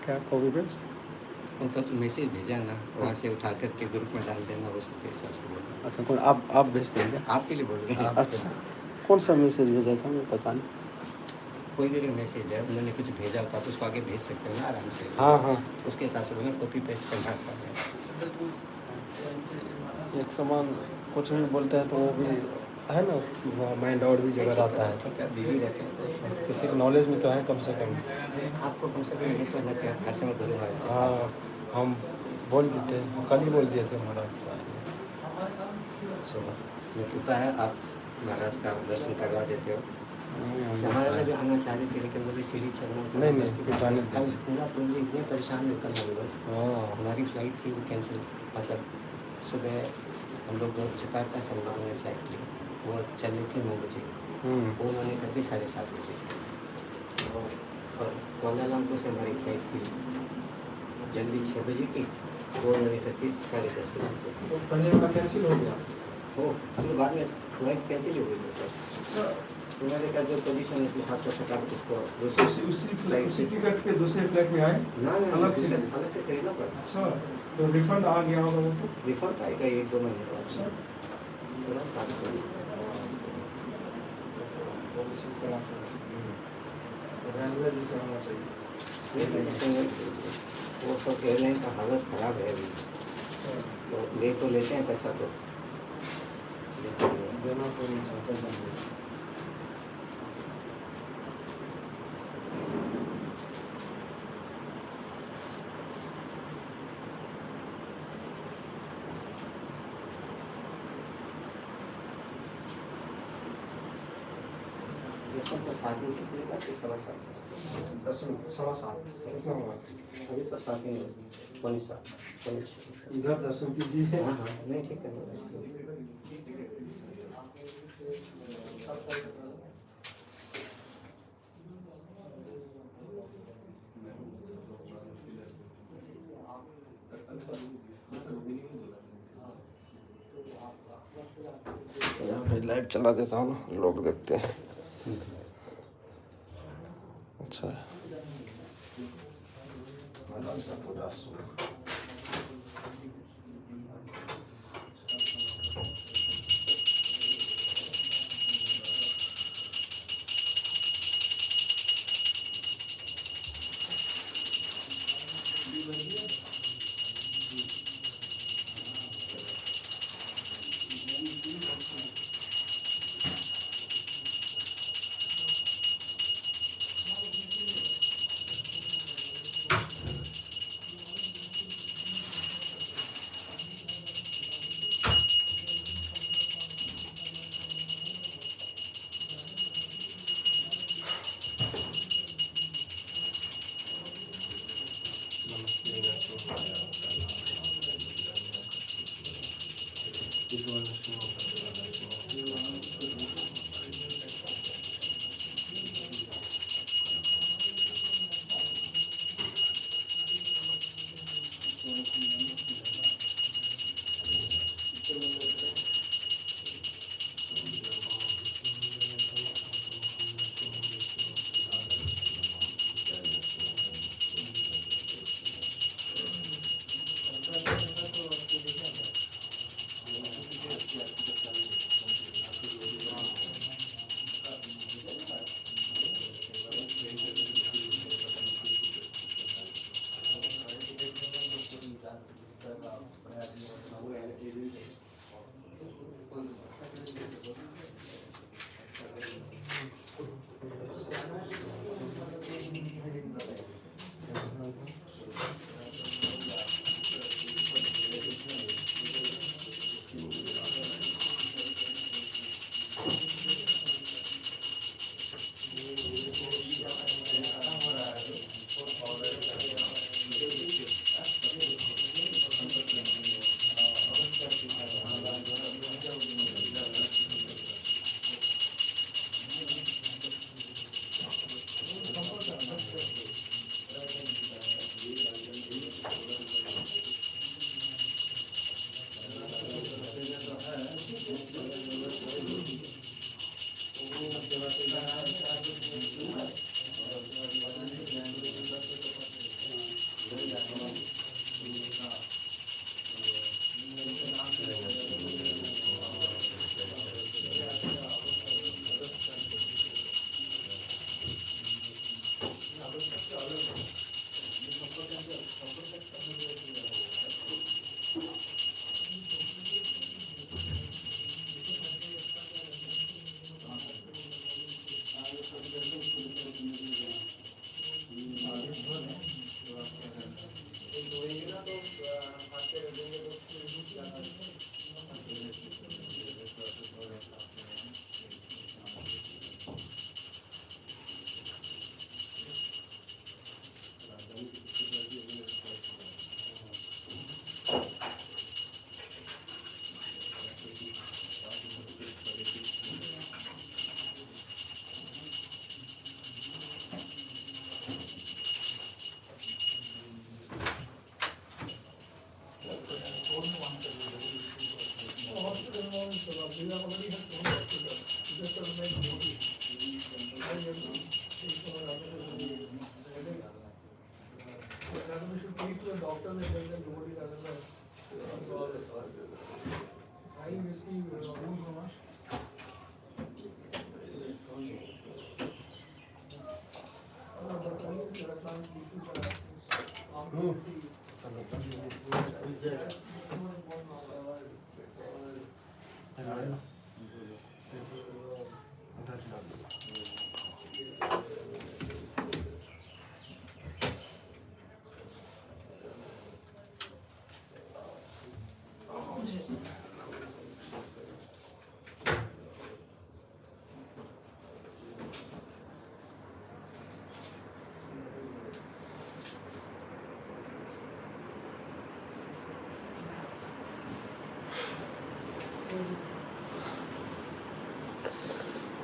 क्या कॉपी पेस्ट? उनका जो मैसेज भेजा ना वहाँ से उठा करके ग्रुप में डाल देना, वो सब हिसाब से बोल रहे अच्छा कौन आप भेज देंगे? हैं। आपके लिए बोल रहे हैं। अच्छा कौन सा मैसेज भेजा था मुझे पता नहीं। कोई भी अगर मैसेज है उन्होंने कुछ भेजा होता है तो उसको आगे भेज सकते हो ना आराम से। हाँ हाँ उसके हिसाब से बोले कॉपी पेस्ट करना आसान है। एक समान कुछ भी बोलते हैं तो वो भी है ना, माइंड आउट भी जगह आता है तो ठीक है, बिजी रहते हैं तो किसी को नॉलेज में तो है कम से कम। आपको कम से कम ये तो रहते हैं हर समय गुरु महाराज के हाँ साथ। हम बोल देते हैं, कल ही बोल दिए थे महाराज। सो मैं कृपा है आप महाराज का दर्शन करवा देते हो। नहीं हमारे लिए भी आना चाह रही थी लेकिन बोले सीढ़ी चढ़ना नहीं, उसके बाद जाने कल दीजिए। पूरा पूंजी इतने परेशान निकल हम लोग। हाँ हमारी फ्लाइट थी वो कैंसिल, मतलब सुबह हम लोग जकार्ता से हम लोगों ने फ्लाइट ली, वो चलनी थी 9 बजे, वो उन्होंने कर दी 7:30 बजे। और कोलालमपुर से हमारी फ्लाइट थी जल्दी 6 बजे की, वो उन्होंने कर दी 10:30 बजे। तो पहले वाला कैंसिल हो गया। वो फिर बाद में फ्लाइट कैंसिल हो गई। उन्होंने कहा जो पोजीशन है उस हिसाब से फटाफट उसको उसी टिकट के दूसरे फ्लाइट में आए ना अलग से अलग से खरीदना पड़ता। अच्छा तो रिफंड आ गया होगा वो तो। रिफंड आएगा 1-2 महीने बाद। अच्छा पूरा काम करेंगे। रेलवे जैसे होना चाहिए। वो सब एयरलाइन का हालत ख़राब है अभी, तो ले तो लेते हैं पैसा तो लेते नहीं हैं। देना तो नहीं चाहता जाने। ये सब तो 7 बजे खुलेगा कि 7:15? दर्शन 7:15 कितना हुआ? अभी तो 7 ही नहीं, 7:15, 6:15। इधर दर्शन कीजिए। हाँ हाँ नहीं ठीक है। यहाँ पे लाइव चला देता हूँ ना, लोग देखते हैं। अच्छा है।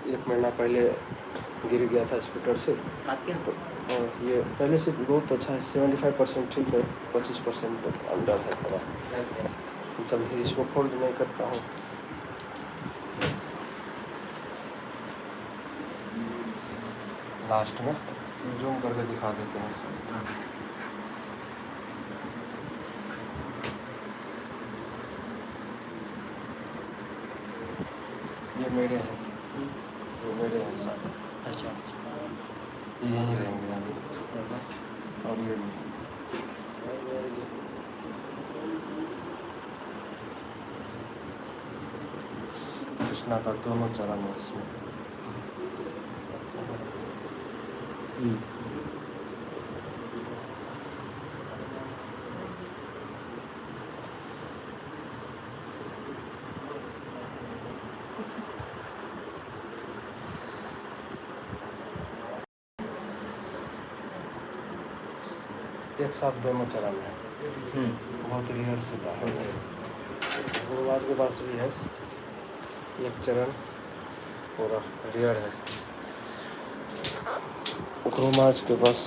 एक महीना पहले गिर गया था स्कूटर से, तो ये पहले से बहुत अच्छा है। 75% ठीक है, 25% अंदर है थोड़ा। जल्दी इसको फोल्ड नहीं करता हूँ। लास्ट में जूम करके दिखा देते हैं सब। ये मेरे हैं, ये मेरे हैं सारे। अच्छा अच्छा। ये यहीं रहेंगे अभी, और ये भी। कृष्णा का दोनों चरण है इसमें। एक साथ दोनों चरण है, बहुत रेयर से है। गुरुवाज के पास भी है एक चरण, पूरा रेयर है। गुरुमाज के पास